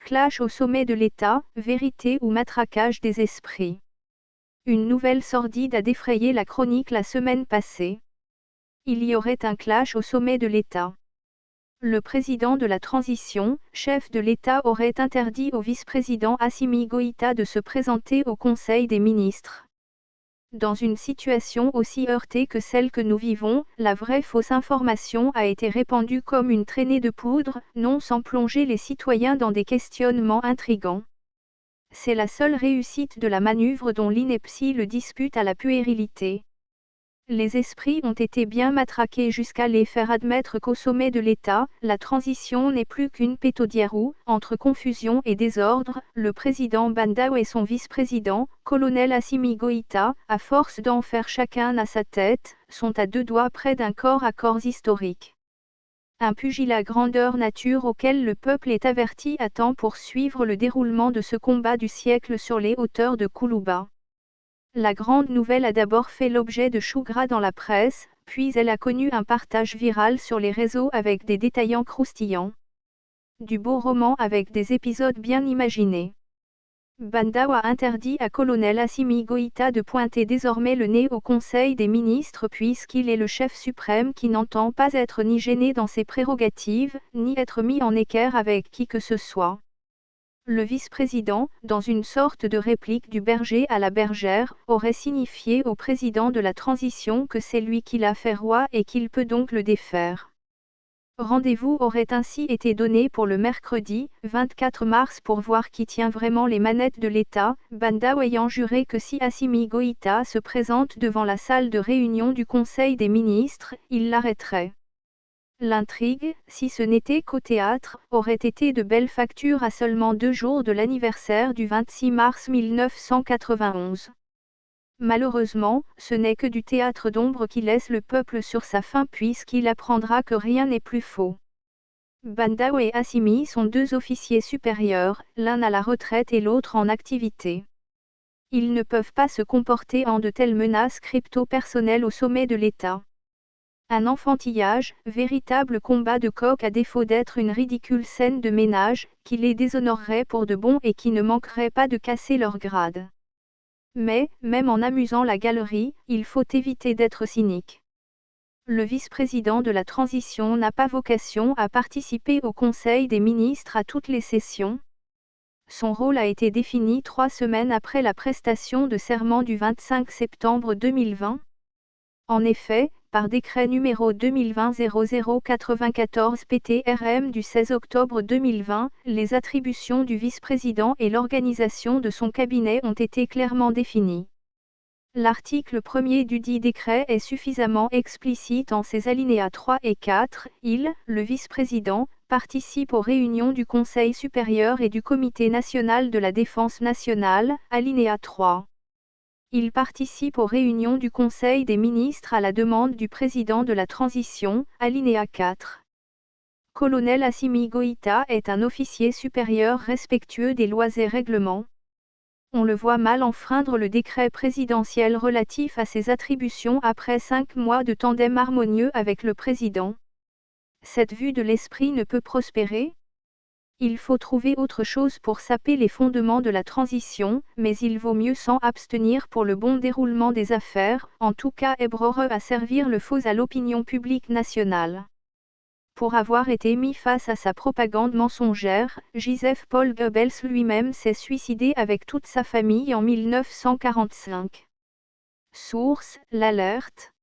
Clash au sommet de l'État, vérité ou matraquage des esprits. Une nouvelle sordide a défrayé la chronique la semaine passée. Il y aurait un clash au sommet de l'État. Le président de la transition, chef de l'État, aurait interdit au vice-président Assimi Goïta de se présenter au Conseil des ministres. Dans une situation aussi heurtée que celle que nous vivons, la vraie fausse information a été répandue comme une traînée de poudre, non sans plonger les citoyens dans des questionnements intrigants. C'est la seule réussite de la manœuvre dont l'ineptie le dispute à la puérilité. Les esprits ont été bien matraqués jusqu'à les faire admettre qu'au sommet de l'État, la transition n'est plus qu'une pétaudière où, entre confusion et désordre, le président Bandao et son vice-président, colonel Assimi Goïta, à force d'en faire chacun à sa tête, sont à deux doigts près d'un corps à corps historique. Un pugilat grandeur nature auquel le peuple est averti à temps pour suivre le déroulement de ce combat du siècle sur les hauteurs de Koulouba. La grande nouvelle a d'abord fait l'objet de choux gras dans la presse, puis elle a connu un partage viral sur les réseaux avec des détaillants croustillants. Du beau roman avec des épisodes bien imaginés. Bandao a interdit à colonel Assimi Goïta de pointer désormais le nez au Conseil des ministres puisqu'il est le chef suprême qui n'entend pas être ni gêné dans ses prérogatives, ni être mis en équerre avec qui que ce soit. Le vice-président, dans une sorte de réplique du berger à la bergère, aurait signifié au président de la transition que c'est lui qui l'a fait roi et qu'il peut donc le défaire. Rendez-vous aurait ainsi été donné pour le mercredi, 24 mars pour voir qui tient vraiment les manettes de l'État, Bandao ayant juré que si Assimi Goïta se présente devant la salle de réunion du Conseil des ministres, il l'arrêterait. L'intrigue, si ce n'était qu'au théâtre, aurait été de belle facture à seulement 2 jours de l'anniversaire du 26 mars 1991. Malheureusement, ce n'est que du théâtre d'ombre qui laisse le peuple sur sa faim puisqu'il apprendra que rien n'est plus faux. Bandao et Assimi sont 2 officiers supérieurs, l'un à la retraite et l'autre en activité. Ils ne peuvent pas se comporter en de telles menaces crypto-personnelles au sommet de l'État. Un enfantillage, véritable combat de coq à défaut d'être une ridicule scène de ménage, qui les déshonorerait pour de bon et qui ne manquerait pas de casser leur grade. Mais, même en amusant la galerie, il faut éviter d'être cynique. Le vice-président de la transition n'a pas vocation à participer au Conseil des ministres à toutes les sessions. Son rôle a été défini 3 semaines après la prestation de serment du 25 septembre 2020. En effet, par décret numéro 2020-0094 PTRM du 16 octobre 2020, les attributions du vice-président et l'organisation de son cabinet ont été clairement définies. L'article 1er du dit décret est suffisamment explicite en ses alinéas 3 et 4. Il, le vice-président, participe aux réunions du Conseil supérieur et du Comité national de la défense nationale, alinéa 3. Il participe aux réunions du Conseil des ministres à la demande du président de la transition, alinéa 4. Colonel Assimi Goïta est un officier supérieur respectueux des lois et règlements. On le voit mal enfreindre le décret présidentiel relatif à ses attributions après 5 mois de tandem harmonieux avec le président. Cette vue de l'esprit ne peut prospérer. Il faut trouver autre chose pour saper les fondements de la transition, mais il vaut mieux s'en abstenir pour le bon déroulement des affaires, en tout cas hébreux à servir le faux à l'opinion publique nationale. Pour avoir été mis face à sa propagande mensongère, Joseph Paul Goebbels lui-même s'est suicidé avec toute sa famille en 1945. Source, l'Alerte.